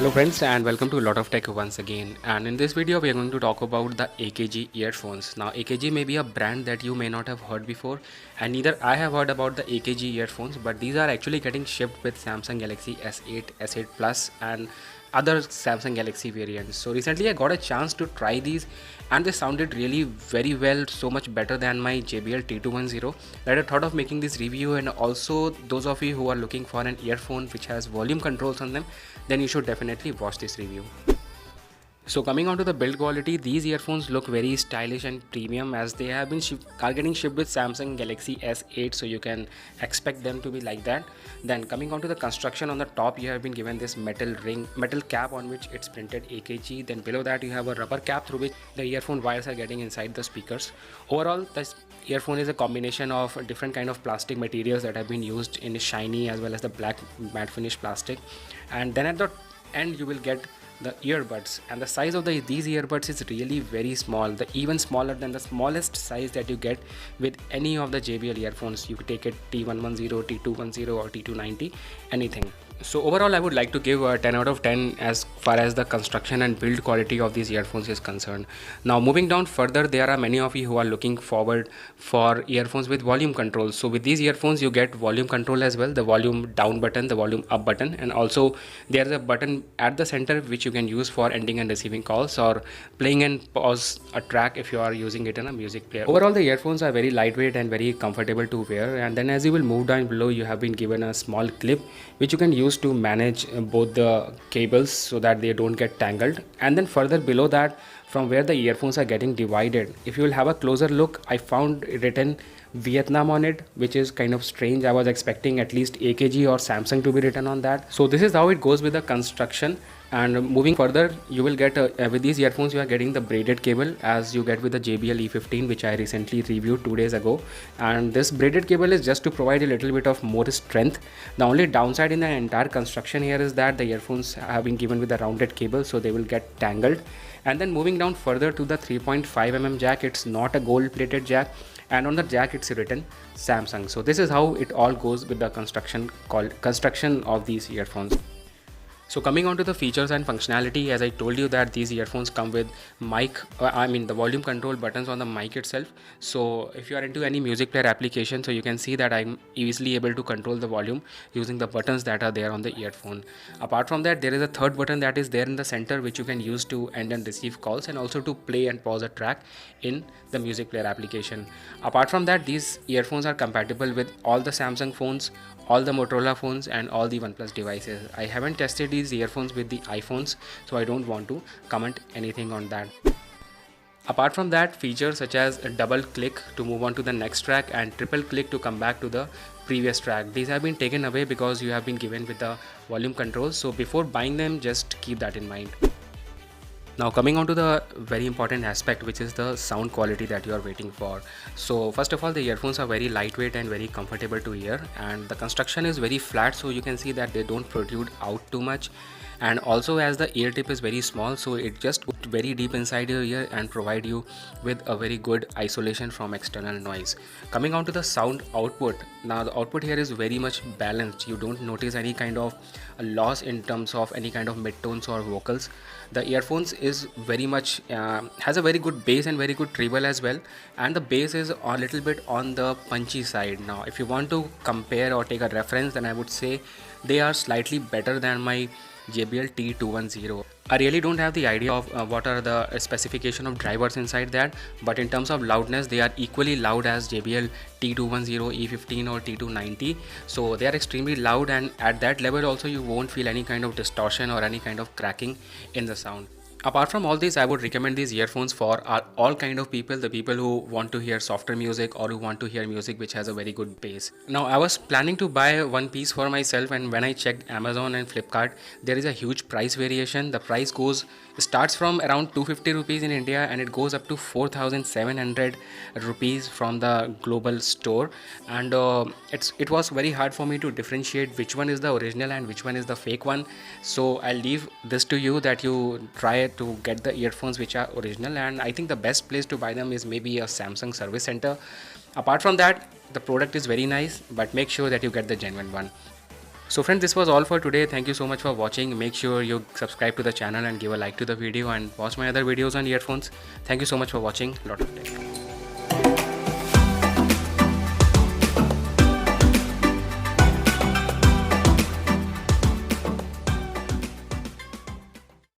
Hello friends and welcome to Lot of Tech once again, and in this video we are going to talk about the AKG earphones. Now AKG may be a brand that you may not have heard before, and neither I have heard about the AKG earphones, but these are actually getting shipped with Samsung Galaxy S8, S8 Plus and other Samsung Galaxy variants. So recently I got a chance to try these and they sounded really very well, so much better than my JBL T210, that I thought of making this review. And also those of you who are looking for an earphone which has volume controls on them, then you should definitely watch this review. So coming on to the build quality, these earphones look very stylish and premium, as they have been are getting shipped with Samsung Galaxy S8, so you can expect them to be like that. Then coming on to the construction, on the top you have been given this metal cap on which it's printed AKG. Then below that you have a rubber cap through which the earphone wires are getting inside the speakers. Overall, this earphone is a combination of different kind of plastic materials that have been used in shiny as well as the black matte finish plastic. And then at the end you will get the earbuds, and the size of these earbuds is really very small, even smaller than the smallest size that you get with any of the JBL earphones. You could take it T110, T210 or T290, anything. So overall I would like to give a 10 out of 10 as far as the construction and build quality of these earphones is concerned. Now moving down further, there are many of you who are looking forward for earphones with volume control. So with these earphones you get volume control as well, the volume down button, the volume up button, and also there is a button at the center which you can use for ending and receiving calls or playing and pause a track if you are using it in a music player. Overall the earphones are very lightweight and very comfortable to wear. And then as you will move down below, you have been given a small clip which you can use to manage both the cables so that they don't get tangled. And then further below that, from where the earphones are getting divided, if you will have a closer look, I found written Vietnam on it, which is kind of strange. I was expecting at least AKG or Samsung to be written on that. So this is how it goes with the construction. And moving further, you will get with these earphones you are getting the braided cable as you get with the JBL E15, which I recently reviewed 2 days ago. And this braided cable is just to provide a little bit of more strength. The only downside in the entire construction here is that the earphones have been given with a rounded cable, so they will get tangled. And then moving down further to the 3.5mm jack, it's not a gold plated jack, and on the jack it's written Samsung. So this is how it all goes with the construction of these earphones. So coming on to the features and functionality, as I told you that these earphones come with the volume control buttons on the mic itself. So if you are into any music player application, so you can see that I'm easily able to control the volume using the buttons that are there on the earphone. Apart from that, there is a third button that is there in the center which you can use to end and receive calls, and also to play and pause a track in the music player application. Apart from that, these earphones are compatible with all the Samsung phones, all the Motorola phones and all the OnePlus devices. I haven't tested these earphones with the iPhones, so I don't want to comment anything on that. Apart from that, features such as a double click to move on to the next track and triple click to come back to the previous track, these have been taken away because you have been given with the volume controls. So before buying them, just keep that in mind. Now coming on to the very important aspect, which is the sound quality that you are waiting for. So first of all, the earphones are very lightweight and very comfortable to hear, and the construction is very flat, so you can see that they don't protrude out too much. And also, as the ear tip is very small, so it just goes very deep inside your ear and provide you with a very good isolation from external noise. Coming on to the sound output, now the output here is very much balanced. You don't notice any kind of a loss in terms of any kind of midtones or vocals. The earphones is very much has a very good bass and very good treble as well, and the bass is a little bit on the punchy side. Now if you want to compare or take a reference, then I would say they are slightly better than my JBL T210. I really don't have the idea of what are the specification of drivers inside that, but in terms of loudness, they are equally loud as JBL T210, E15 or T290. So they are extremely loud, and at that level also you won't feel any kind of distortion or any kind of cracking in the sound. Apart from all this, I would recommend these earphones for all kind of people, the people who want to hear softer music or who want to hear music which has a very good bass. Now I was planning to buy one piece for myself, and when I checked Amazon and Flipkart, there is a huge price variation. The price starts from around 250 rupees in India, and it goes up to 4,700 rupees from the global store. And it was very hard for me to differentiate which one is the original and which one is the fake one. So I'll leave this to you, that you try to get the earphones which are original, and I think the best place to buy them is maybe a Samsung service center. Apart from that, the product is very nice, but make sure that you get the genuine one. So friends, this was all for today. Thank you so much for watching. Make sure you subscribe to the channel and give a like to the video and watch my other videos on earphones. Thank you so much for watching. Lot of tech.